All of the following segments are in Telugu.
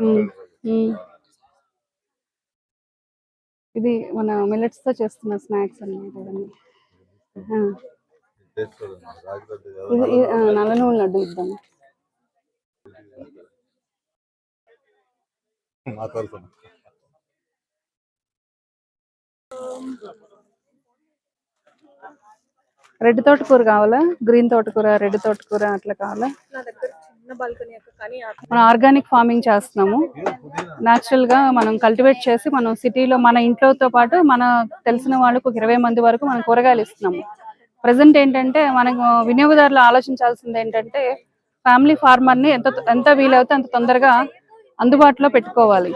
ఉమ్, ఉమ్. ఇది మన మిల్లెట్స్ తో చేస్తున్న స్నాక్స్ అన్నమాట ఇవన్నీ. ఆ, నల్ల నూనె లడ్డు ఇద్దాం. రెడ్ తోటకూర కావాలా, గ్రీన్ తోటకూర, రెడ్ తోటకూర అట్లా కావాలా? మనం ఆర్గానిక్ ఫార్మింగ్ చేస్తున్నాము. న్యాచురల్ గా మనం కల్టివేట్ చేసి మనం సిటీలో మన ఇంట్లోతో పాటు మన తెలిసిన వాళ్ళకు 20 మంది వరకు మనం కూరగాయలు ఇస్తున్నాము. ప్రజెంట్ ఏంటంటే మనకు వినియోగదారులు ఆలోచించాల్సింది ఏంటంటే ఫ్యామిలీ ఫార్మర్ని ఎంత ఎంత వీలవుతే అంత తొందరగా అందుబాటులో పెట్టుకోవాలి.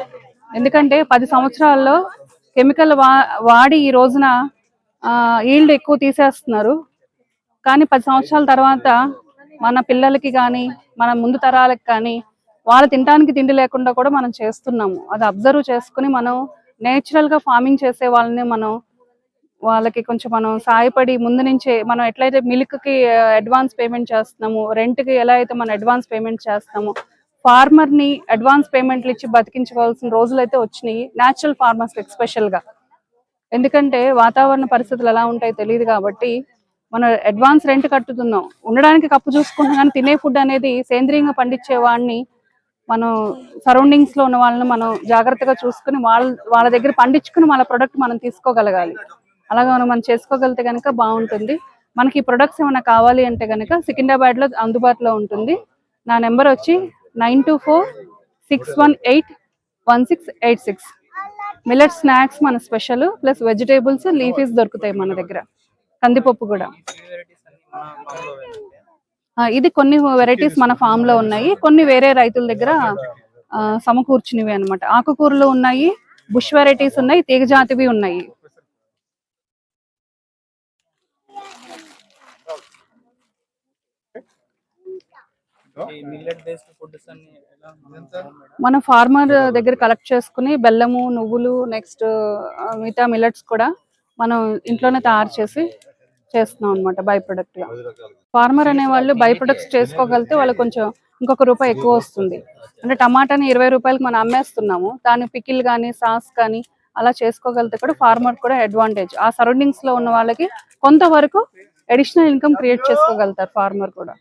ఎందుకంటే 10 సంవత్సరాల్లో కెమికల్ వాడి ఈ రోజున ఈల్డ్ ఎక్కువ తీసేస్తున్నారు. కానీ 10 సంవత్సరాల తర్వాత మన పిల్లలకి కానీ మన ముందు తరాలకు కానీ వాళ్ళు తినడానికి తిండి లేకుండా కూడా మనం చేస్తున్నాము. అది అబ్జర్వ్ చేసుకుని మనం నేచురల్గా ఫార్మింగ్ చేసే వాళ్ళని మనం వాళ్ళకి కొంచెం మనం సాయపడి ముందు నుంచే మనం ఎట్లయితే మిల్క్కి అడ్వాన్స్ పేమెంట్ చేస్తున్నాము, రెంట్కి ఎలా అయితే మనం అడ్వాన్స్ పేమెంట్ చేస్తాము, ఫార్మర్ని అడ్వాన్స్ పేమెంట్లు ఇచ్చి బతికించుకోవాల్సిన రోజులు అయితే వచ్చినాయి న్యాచురల్ ఫార్మర్స్ ఎస్పెషల్గా. ఎందుకంటే వాతావరణ పరిస్థితులు ఎలా ఉంటాయో తెలియదు కాబట్టి మనం అడ్వాన్స్ రెంట్ కట్టుతున్నాం. ఉండడానికి కప్పు చూసుకుంటున్నాం కానీ తినే ఫుడ్ అనేది సేంద్రీయంగా పండించే వాడిని మనం సరౌండింగ్స్లో ఉన్న వాళ్ళని మనం జాగ్రత్తగా చూసుకుని వాళ్ళ దగ్గర పండించుకుని వాళ్ళ ప్రొడక్ట్ మనం తీసుకోగలగాలి. అలాగా మనం చేసుకోగలిగితే కనుక బాగుంటుంది. మనకి ఈ ప్రొడక్ట్స్ ఏమైనా కావాలి అంటే కనుక సికింద్రాబాద్లో అందుబాటులో ఉంటుంది. నా నెంబర్ వచ్చి 9246181686. మిల్లెట్ స్నాక్స్ మన స్పెషల్, ప్లస్ వెజిటేబుల్స్ లీఫీస్ దొరుకుతాయి మన దగ్గర, కందిపప్పు కూడా. ఇది కొన్ని వెరైటీస్ మన ఫామ్ లో ఉన్నాయి, కొన్ని వేరే రైతుల దగ్గర సమకూర్చునివి అనమాట. ఆకుకూరలు ఉన్నాయి, బుష్ వెరైటీస్ ఉన్నాయి, తీగజాతివి ఉన్నాయి. మన ఫార్మర్ దగ్గర కలెక్ట్ చేసుకుని బెల్లము, నువ్వులు, నెక్స్ట్ మిగతా మిల్లెట్స్ కూడా మనం ఇంట్లోనే తయారు చేసి చేస్తున్నాం అనమాట బై ప్రొడక్ట్ గా. ఫార్మర్ అనే వాళ్ళు బై ప్రొడక్ట్స్ చేసుకోగలిగితే వాళ్ళకి కొంచెం ఇంకొక రూపాయి ఎక్కువ వస్తుంది. అంటే టమాటాని 20 రూపాయలకి మనం అమ్మేస్తున్నాము, దాని పికిల్ కానీ సాస్ కానీ అలా చేసుకోగలిగితే కూడా ఫార్మర్ కూడా అడ్వాంటేజ్. ఆ సరౌండింగ్స్ లో ఉన్న వాళ్ళకి కొంతవరకు అడిషనల్ ఇన్కమ్ క్రియేట్ చేసుకోగలుగుతారు ఫార్మర్ కూడా.